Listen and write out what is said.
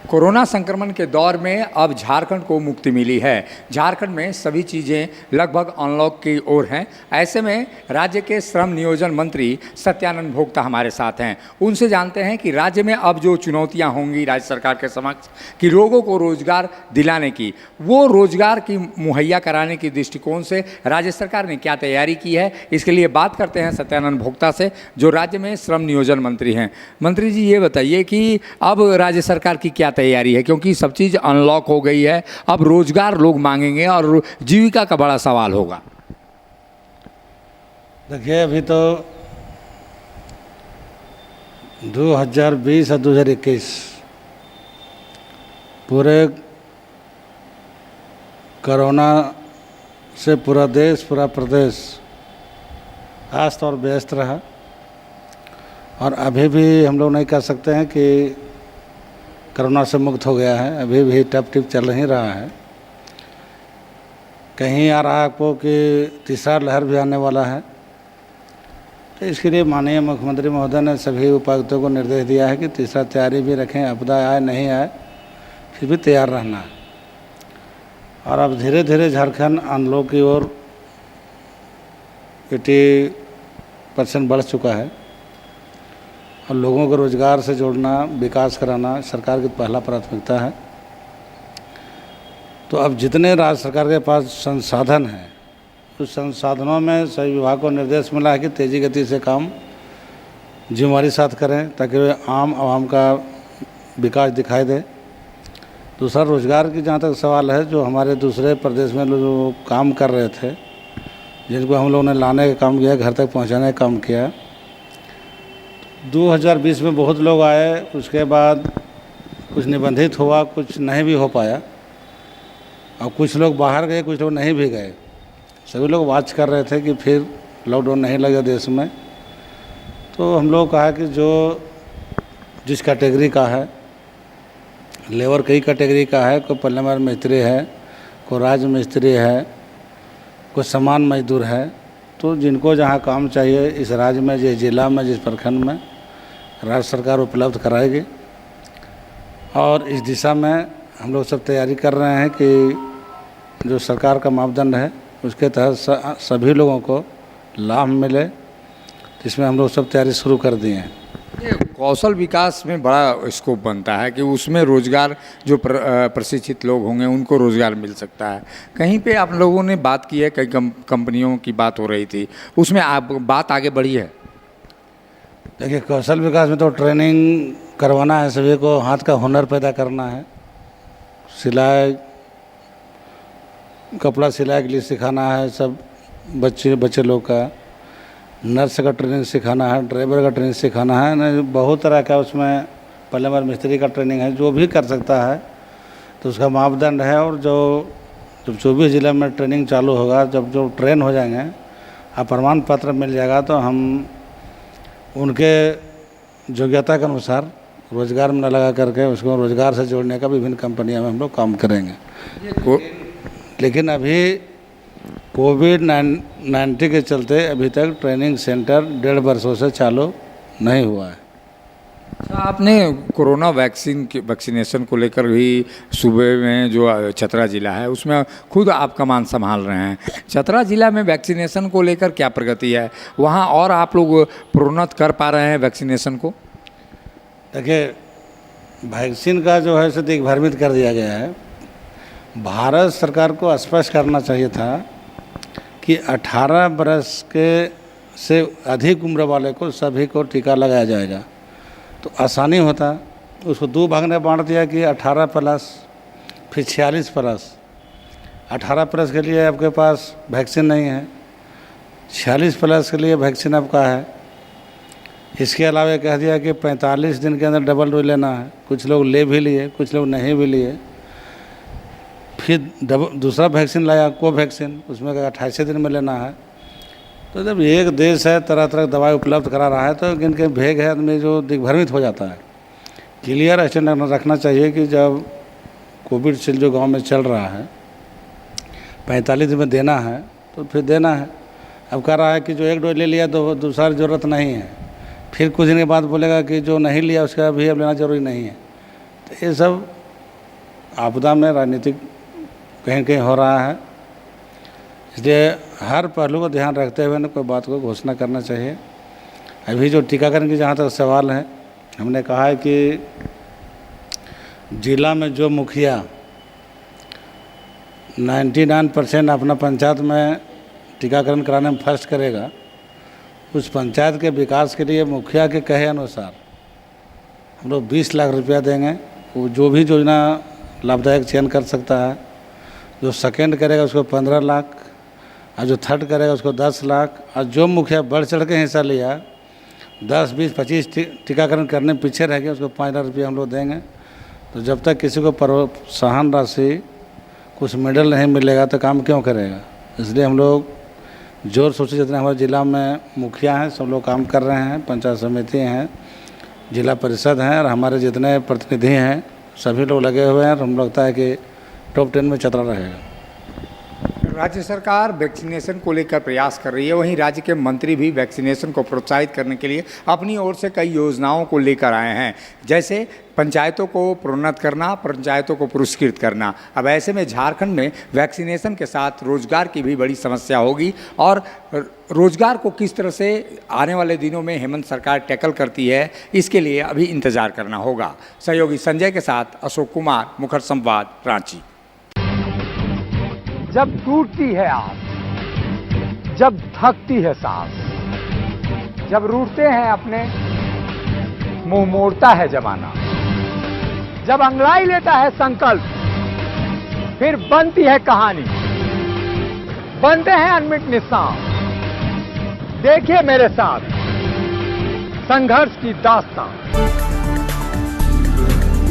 Corona संक्रमण के दौर में अब झारखंड को मुक्ति मिली है। झारखंड में सभी चीज़ें लगभग अनलॉक की ओर हैं। ऐसे में राज्य के श्रम नियोजन मंत्री सत्यानंद भोक्ता हमारे साथ हैं। उनसे जानते हैं कि राज्य में अब जो चुनौतियां होंगी राज्य सरकार के समक्ष कि लोगों को रोजगार दिलाने की, वो रोजगार की मुहैया कराने की दृष्टिकोण से राज्य सरकार ने क्या तैयारी की है, इसके लिए बात करते हैं सत्यानंद भोक्ता से, जो राज्य में श्रम नियोजन मंत्री हैं। मंत्री जी, ये बताइए कि अब राज्य सरकार की क्या तैयारी है, क्योंकि सब चीज़ अनलॉक हो गई है, अब रोजगार लोग मांगेंगे और जीविका का बड़ा सवाल होगा। देखिए, अभी तो 2020 और 2021 पूरे कोरोना से पूरा देश, पूरा प्रदेश अस्त और व्यस्त रहा। और अभी भी हम लोग नहीं कह सकते हैं कि कोरोना से मुक्त हो गया है, अभी भी टप टिप चल ही रहा है। कहीं आ रहा है आपको कि तीसरा लहर भी आने वाला है। तो इसके लिए माननीय मुख्यमंत्री महोदय ने सभी उपायुक्तों को निर्देश दिया है कि तीसरा तैयारी भी रखें, आपदा आए नहीं आए फिर भी तैयार रहना है। और अब धीरे धीरे झारखंड अनलॉक की ओर 80% बढ़ चुका है और लोगों को रोजगार से जोड़ना, विकास कराना सरकार की पहला प्राथमिकता है। तो अब जितने राज्य सरकार के पास संसाधन हैं, उस संसाधनों में सभी विभाग को निर्देश मिला है कि तेज़ी गति से काम जिम्मेदारी साथ करें ताकि आम आवाम का विकास दिखाई दे। दूसरा, रोजगार की जहाँ तक सवाल है, जो हमारे दूसरे प्रदेश में लोग काम कर रहे थे, जिनको हम लोगों ने लाने का काम किया, घर तक पहुँचाने का काम किया। 2020 में बहुत लोग आए, उसके बाद कुछ निबंधित हुआ, कुछ नहीं भी हो पाया और कुछ लोग बाहर गए, कुछ लोग नहीं भी गए। सभी लोग वाच कर रहे थे कि फिर लॉकडाउन नहीं लगे देश में। तो हम लोग कहा कि जो जिस कैटेगरी का है, लेबर कई कैटेगरी का है, कोई प्लम्बर मिस्त्री है, कोई राज मिस्त्री है, कोई सामान मजदूर है, तो जिनको जहाँ काम चाहिए इस राज्य में, जिस जिला में, जिस प्रखंड में, राज्य सरकार उपलब्ध कराएगी। और इस दिशा में हम लोग सब तैयारी कर रहे हैं कि जो सरकार का मापदंड है उसके तहत सभी लोगों को लाभ मिले। इसमें हम लोग सब तैयारी शुरू कर दिए हैं। कौशल विकास में बड़ा स्कोप बनता है कि उसमें रोजगार, जो प्रशिक्षित लोग होंगे उनको रोजगार मिल सकता है। कहीं पे आप लोगों ने बात की है, कई कंपनियों की बात हो रही थी, उसमें आप बात आगे बढ़ी है? देखिए, कौशल विकास में तो ट्रेनिंग करवाना है, सभी को हाथ का हुनर पैदा करना है। सिलाई, कपड़ा सिलाई के लिए सिखाना है सब बच्चे लोग का। नर्स का ट्रेनिंग सिखाना है, ड्राइवर का ट्रेनिंग सिखाना है, न बहुत तरह का उसमें प्लम्बर मिस्त्री का ट्रेनिंग है। जो भी कर सकता है तो उसका मापदंड है। और जब 24 जिले में ट्रेनिंग चालू होगा, जब जो ट्रेन हो जाएंगे और प्रमाण पत्र मिल जाएगा, तो हम उनके योग्यता के अनुसार रोज़गार में लगा करके उसको रोज़गार से जोड़ने का विभिन्न कंपनियों में हम लोग काम करेंगे। लेकिन अभी कोविड-19 के चलते अभी तक ट्रेनिंग सेंटर 1.5 वर्षों से चालू नहीं हुआ है। आपने कोरोना वैक्सीनेशन को लेकर भी सूबे में जो चतरा ज़िला है उसमें खुद आप कमान संभाल रहे हैं। चतरा ज़िला में वैक्सीनेशन को लेकर क्या प्रगति है वहाँ, और आप लोग प्रोन्नत कर पा रहे हैं वैक्सीनेशन को? देखिए, वैक्सीन का जो है सो भ्रमित कर दिया गया है। भारत सरकार को स्पष्ट करना चाहिए था कि 18 वर्ष के से अधिक उम्र वाले को सभी को टीका लगाया जाएगा, तो आसानी होता। उसको 2 भाग में बांट दिया कि 18+ फिर 46+। 18+ के लिए आपके पास वैक्सीन नहीं है, 46+ के लिए वैक्सीन आपका है। इसके अलावा कह दिया कि 45 दिन के अंदर डबल डोज लेना है। कुछ लोग ले भी लिए, कुछ लोग नहीं भी लिए। फिर दूसरा वैक्सीन लाया, कोवैक्सीन, उसमें 28 दिन में लेना है। तो जब एक देश है तरह तरह की दवाई उपलब्ध करा रहा है, तो किनके भेग है आदमी जो दिग्भ्रमित हो जाता है। क्लियर स्टैंड रखना चाहिए कि जब कोविड से जो गांव में चल रहा है 45 दिन में देना है तो फिर देना है। अब कह रहा है कि जो 1 डोज ले लिया तो दूसरा ज़रूरत नहीं है, फिर कुछ दिन के बाद बोलेगा कि जो नहीं लिया उसका भी अब लेना जरूरी नहीं है। तो ये सब आपदा में राजनीतिक कहीं कहीं हो रहा है, इसलिए हर पहलू को ध्यान रखते हुए न कोई बात को घोषणा करना चाहिए। अभी जो टीकाकरण की जहाँ तक सवाल है, हमने कहा है कि जिला में जो मुखिया 99% अपना पंचायत में टीकाकरण कराने में फर्स्ट करेगा, उस पंचायत के विकास के लिए मुखिया के कहे अनुसार हम लोग 20 लाख रुपया देंगे। वो जो भी योजना लाभदायक चयन कर सकता है, जो सेकेंड करेगा उसको 15 लाख, और जो थर्ड करेगा उसको 10 लाख, और जो मुखिया बढ़ चढ़ के हिस्सा लिया 10, 20, 25 टीकाकरण करने में पीछे रह गया, उसको 5 लाख रुपया हम लोग देंगे। तो जब तक किसी को प्रोत्साहन राशि कुछ मेडल नहीं मिलेगा तो काम क्यों करेगा। इसलिए हम लोग जोर सोचे, जितने हमारे ज़िला में मुखिया हैं सब लोग काम कर रहे हैं, पंचायत समिति हैं, जिला परिषद हैं, और हमारे जितने प्रतिनिधि हैं सभी लोग लगे हुए हैं। और हम लगता है कि टॉप 10 में चतरा रहेगा। राज्य सरकार वैक्सीनेशन को लेकर प्रयास कर रही है, वहीं राज्य के मंत्री भी वैक्सीनेशन को प्रोत्साहित करने के लिए अपनी ओर से कई योजनाओं को लेकर आए हैं, जैसे पंचायतों को प्रोन्नत करना, पंचायतों को पुरस्कृत करना। अब ऐसे में झारखंड में वैक्सीनेशन के साथ रोजगार की भी बड़ी समस्या होगी, और रोजगार को किस तरह से आने वाले दिनों में हेमंत सरकार टैकल करती है, इसके लिए अभी इंतजार करना होगा। सहयोगी संजय के साथ अशोक कुमार, मुखर संवाद, रांची। जब टूटती है आस, जब थकती है सांस, जब रूठते हैं अपने, मुंह मोड़ता है जमाना, जब अंगड़ाई लेता है संकल्प, फिर बनती है कहानी, बनते हैं अनमिट निशान। देखिए मेरे साथ संघर्ष की दास्तां।